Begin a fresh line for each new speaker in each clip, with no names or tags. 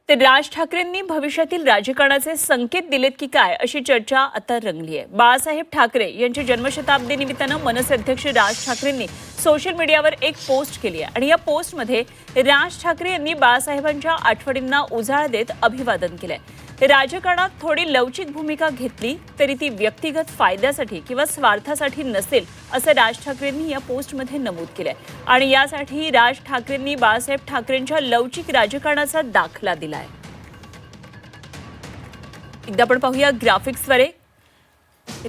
तर राज ठाकरेंनी भविष्यातील राजकारणाचे संकेत दिलेत की काय अशी चर्चा आता रंगली आहे। बाळासाहेब ठाकरे यांच्या जन्मशताब्दी निमित्तानं मनसे अध्यक्ष राज ठाकरेंनी सोशल मीडियावर एक पोस्ट केली आहे आणि या पोस्टमध्ये राज ठाकरे यांनी बाळासाहेबांच्या आठवणींना उजाळा देत अभिवादन केलंय। राजकारणात थोडी लवचिक भूमिका घेतली तरी ती व्यक्तिगत फायद्यासाठी किंवा स्वार्थासाठी नसेल असं राज ठाकरेंनी या पोस्टमध्ये नमूद केलंय आणि यासाठी राज ठाकरेंनी बाळासाहेब ठाकरेंच्या लवचिक राजकारणाचा दाखला दिलाय। एकदा आपण पाहूया ग्राफिक्सद्वारे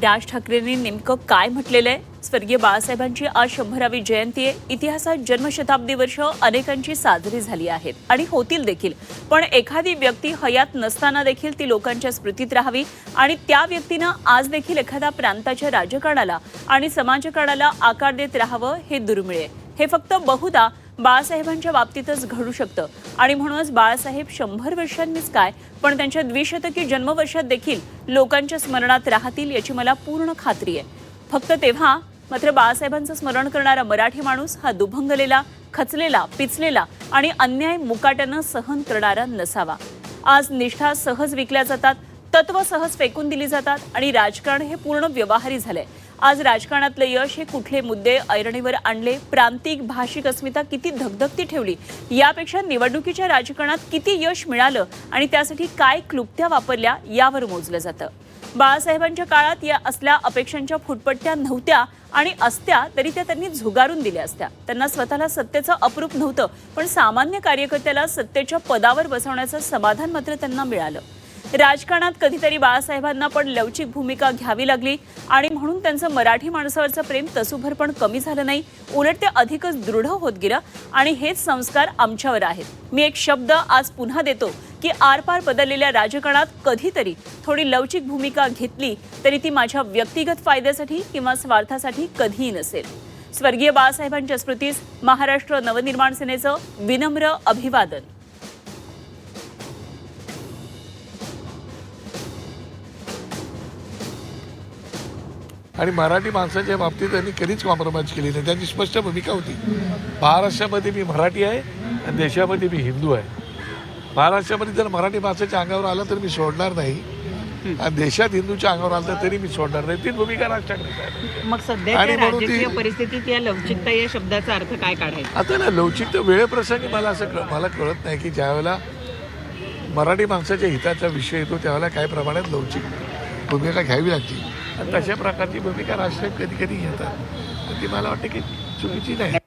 राज ठाकरेंनी नेमकं काय म्हटलेलं आहे। स्वर्गीय बाळासाहेबांची आज 100वी जयंती आहे। इतिहासात जन्मशताब्दी वर्ष अनेकांची साजरी झाली आहेत आणि होतील देखील, पण एखादी व्यक्ती हयात नसताना देखील ती लोकांच्या स्मृतीत राहावी आणि त्या व्यक्तीनं आज देखील एखाद्या प्रांताच्या राजकारणाला आणि समाजकारणाला आकार देत राहावं हे दुर्मिळ आहे। हे फक्त बहुधा बाळासाहेबांच्या बाबतीतच घडू शकतं आणि म्हणूनच बाळासाहेब 100 वर्षांनीच काय पण त्यांच्या द्विशतकी जन्मवर्षात देखील लोकांच्या स्मरणात राहतील याची मला पूर्ण खात्री आहे। फक्त तेव्हा मात्र बाळासाहेबांचं स्मरण करणारा मराठी माणूस हा दुभंगलेला, खचलेला, पिचलेला आणि अन्याय मुकाट्यानं सहन करणारा नसावा। आज निष्ठा सहज विकल्या जातात, तत्व सहज फेकून दिली जातात आणि राजकारण हे पूर्ण व्यवहारी झालंय। आज राजकारणातलं यश हे कुठले मुद्दे ऐरणीवर आणले, प्रांतिक भाषिक अस्मिता किती धगधगती ठेवली, यापेक्षा निवडणुकीच्या राजकारणात किती यश मिळालं आणि त्यासाठी काय क्लुप्त्या वापरल्या यावर मोजलं जातं। बाळासाहेबांच्या काळात या असल्या अपेक्षांच्या फुटपट्ट्या नव्हत्या आणि असत्या तरी त्या त्यांनी झुगारून दिल्या असत्या। त्यांना स्वतःला सत्तेचं अप्रूप नव्हतं, पण सामान्य कार्यकर्त्याला सत्तेच्या पदावर बसवण्याचं समाधान मात्र त्यांना मिळालं। राजकारणात कधीतरी बाळासाहेबांना पण लवचिक भूमिका घ्यावी लागली आणि म्हणून त्यांचं मराठी माणसावरचं प्रेम तसूभर पण कमी झालं नाही, उलट ते अधिकच दृढ होत गेलं आणि हेच संस्कार आमच्यावर आहेत। मी एक शब्द आज पुन्हा देतो की आरपार बदललेल्या राजकारणात कधीतरी थोडी लवचिक भूमिका घेतली तरी ती माझ्या व्यक्तिगत फायद्यासाठी किंवा स्वार्थासाठी कधीही नसेल। स्वर्गीय बाळासाहेबांच्या स्मृतीस महाराष्ट्र नवनिर्माण सेनेचं विनम्र अभिवादन।
आणि मराठी माणसाच्या बाबतीत त्यांनी कधीच कॉम्प्रोमाइज केली नाही। त्यांची स्पष्ट भूमिका होती, महाराष्ट्रामध्ये मी मराठी आहे आणि देशामध्ये मी हिंदू आहे। महाराष्ट्रामध्ये जर मराठी माणसाच्या अंगावर आलं तर मी सोडणार नाही आणि देशात हिंदूच्या अंगावर आलं तरी मी सोडणार नाही। ती भूमिका राज ठाकरेंची आहे।
मग सध्याच्या राजकीय परिस्थितीत या लवचिकता या शब्दाचा अर्थ काय काढायचा?
आता ना लवचिकता वेळेप्रसंगी मला कळत नाही की ज्यावेळेला मराठी माणसाच्या हिताचा विषय येतो त्यावेळेला काही प्रमाणात लवचिक भूमिका घ्यावी लागते आणि तशा प्रकारची भूमिका राजसाहेब कधी कधी घेतात, ती मला वाटतं की चुकीची नाही।